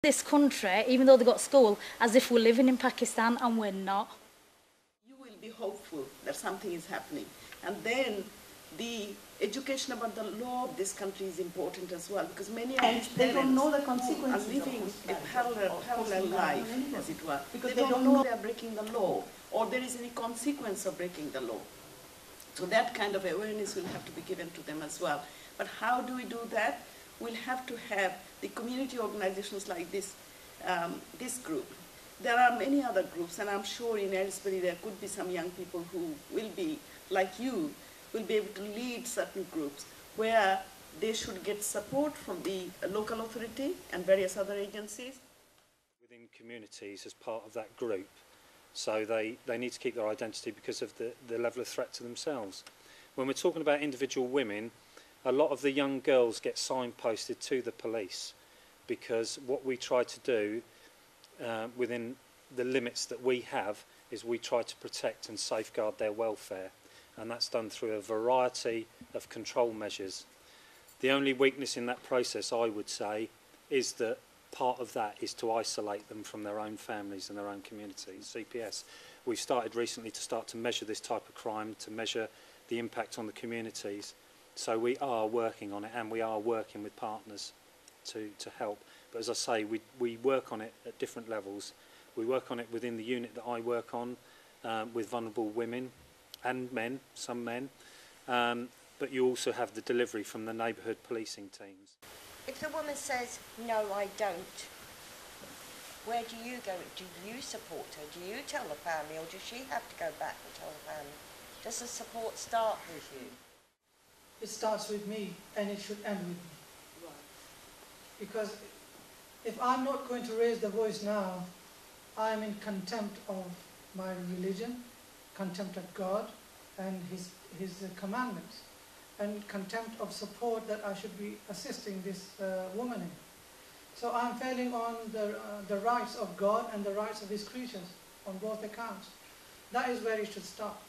This country, even though they've got school, as if we're living in Pakistan, and we're not. You will be hopeful that something is happening. And then the education about the law of this country is important as well, because many of these they don't know the consequences are living a parallel life, as it were, because they don't know know they are breaking the law, or there is any consequence of breaking the law. So that kind of awareness will have to be given to them as well. But how do we do that? We'll have to have the community organizations like this, this group. There are many other groups, and I'm sure in Aylesbury there could be some young people who will be, like you, will be able to lead certain groups where they should get support from the local authority and various other agencies. Within communities as part of that group, so they need to keep their identity because of the level of threat to themselves. When we're talking about individual women, a lot of the young girls get signposted to the police, because what we try to do within the limits that we have is we try to protect and safeguard their welfare, and that's done through a variety of control measures. The only weakness in that process, I would say, is that part of that is to isolate them from their own families and their own communities. CPS, we've started recently to measure this type of crime, to measure the impact on the communities. So we are working on it, and we are working with partners to help. But as I say, we work on it at different levels. We work on it within the unit that I work on with vulnerable women and men, some men. But you also have the delivery from the neighbourhood policing teams. If the woman says, no, I don't, where do you go? Do you support her? Do you tell the family, or does she have to go back and tell the family? Does the support start with you? It starts with me, and it should end with me. Right. Because if I'm not going to raise the voice now, I am in contempt of my religion, contempt of God and his commandments, and contempt of support that I should be assisting this woman in. So I'm failing on the rights of God and the rights of his creatures on both accounts. That is where it should stop.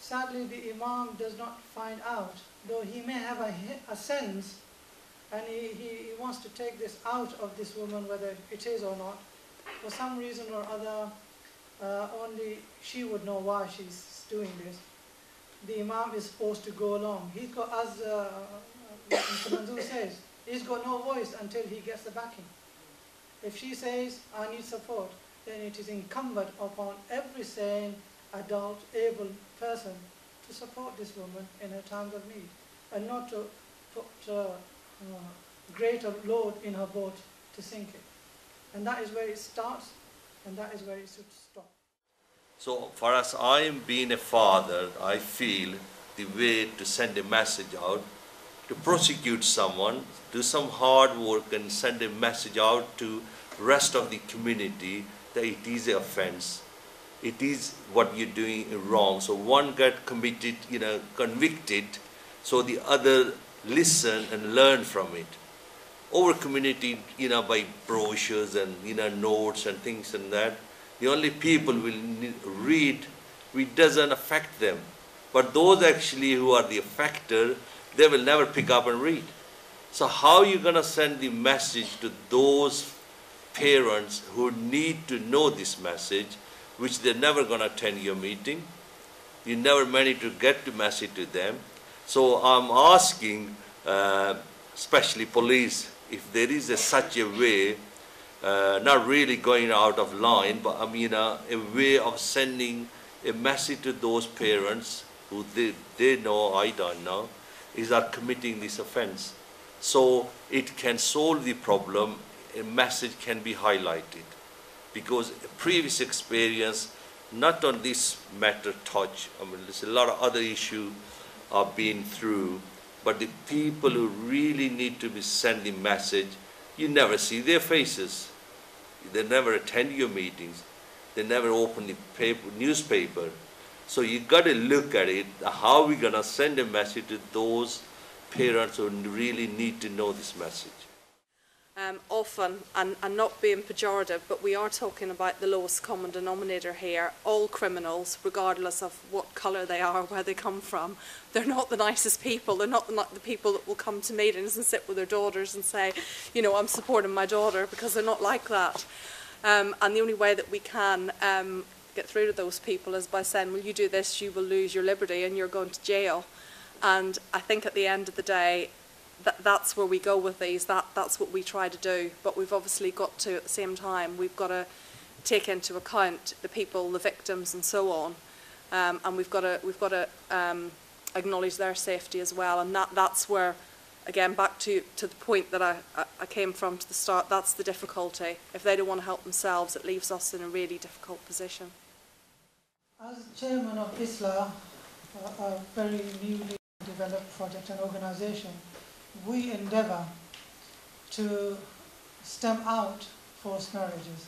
Sadly, the Imam does not find out, though he may have a sense, and he wants to take this out of this woman, whether it is or not. For some reason or other, only she would know why she's doing this. The Imam is supposed to go along. He's got, as Mr. Manzoor says, he's got no voice until he gets the backing. If she says, I need support, then it is incumbent upon every sane, adult, able person to support this woman in her times of need, and not to put greater load in her boat to sink it. And that is where it starts, and that is where it should stop. So for us, I am being a father, I feel the way to send a message out, to prosecute someone, do some hard work and send a message out to rest of the community that it is an offense. It is what you're doing wrong. So one get committed, convicted, so the other listen and learn from it. Our community, by brochures and notes and things and that, the only people will read which doesn't affect them. But those actually who are the affected, they will never pick up and read. So how are you going to send the message to those parents who need to know this message, which they're never going to attend your meeting? You never manage to get the message to them. So I'm asking, especially police, if there is such a way, not really going out of line, but a way of sending a message to those parents who they know, I don't know, is are committing this offense. So it can solve the problem, a message can be highlighted. Because previous experience, not on this matter touch, there's a lot of other issues I've been through, but the people who really need to be sending message, you never see their faces. They never attend your meetings. They never open the newspaper. So you got to look at it, how we going to send a message to those parents who really need to know this message. often, and not being pejorative, but we are talking about the lowest common denominator here. All criminals, regardless of what colour they are, where they come from, they're not the nicest people. They're not the people that will come to meetings and sit with their daughters and say, you know, I'm supporting my daughter, because they're not like that. And the only way that we can get through to those people is by saying, well, you do this, you will lose your liberty and you're going to jail. And I think at the end of the day, that's where we go with these. That's what we try to do. But we've obviously got to, at the same time, we've got to take into account the people, the victims, and so on. And we've got to acknowledge their safety as well. And that's where, again, back to the point that I came from to the start. That's the difficulty. If they don't want to help themselves, it leaves us in a really difficult position. As chairman of SYR, a very newly developed project and organisation, we endeavour to stem out forced marriages.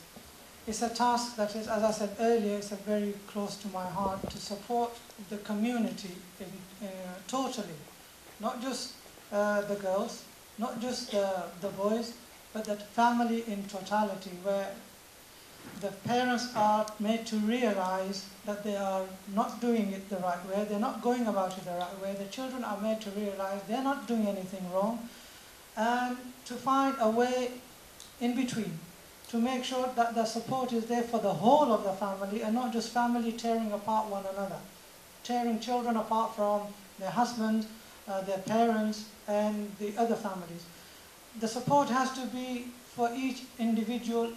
It's a task that is, as I said earlier, it's very close to my heart, to support the community totally, not just the girls, not just the boys, but the family in totality, where the parents are made to realise that they are not doing it the right way, they're not going about it the right way, the children are made to realise they're not doing anything wrong, and to find a way in between, to make sure that the support is there for the whole of the family, and not just family tearing apart one another, tearing children apart from their husbands, their parents, and the other families. The support has to be for each individual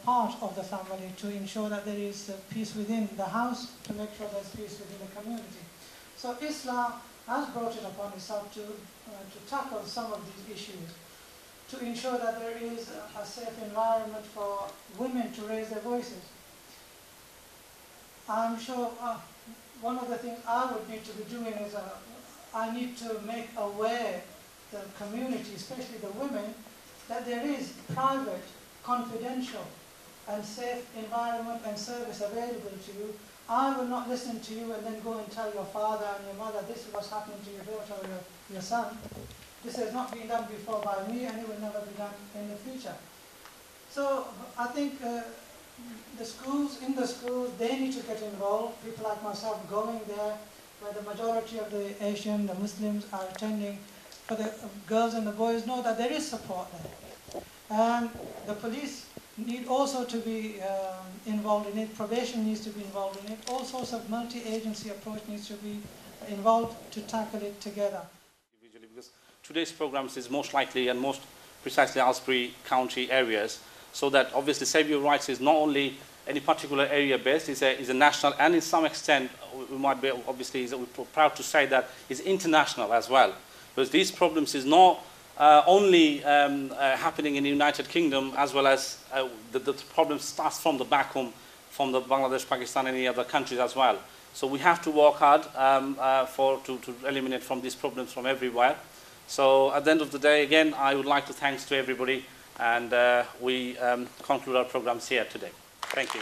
part of the family, to ensure that there is peace within the house, to make sure there's peace within the community. So Islam has brought it upon itself to tackle some of these issues, to ensure that there is a safe environment for women to raise their voices. I'm sure one of the things I would need to be doing is I need to make aware the community, especially the women, that there is private, confidential and safe environment and service available to you. I will not listen to you and then go and tell your father and your mother, this is what's happening to your daughter or your son. This has not been done before by me, and it will never be done in the future. So I think the schools, they need to get involved. People like myself going there, where the majority of the Asian, the Muslims are attending, for the girls and the boys know that there is support there. And the police need also to be involved in it, probation needs to be involved in it, all sorts of multi-agency approach needs to be involved to tackle it together. Individually, because today's programs is most likely and most precisely Aylesbury County areas, so that obviously Save Your Rights is not only any particular area based, is a national, and in some extent we might be, obviously we're proud to say that is international as well. Because these problems is not only happening in the United Kingdom, as well as the problem starts from the back home, from the Bangladesh, Pakistan, and any other countries as well. So we have to work hard to eliminate from these problems from everywhere. So at the end of the day, again, I would like to thank to everybody, and we conclude our programs here today. Thank you.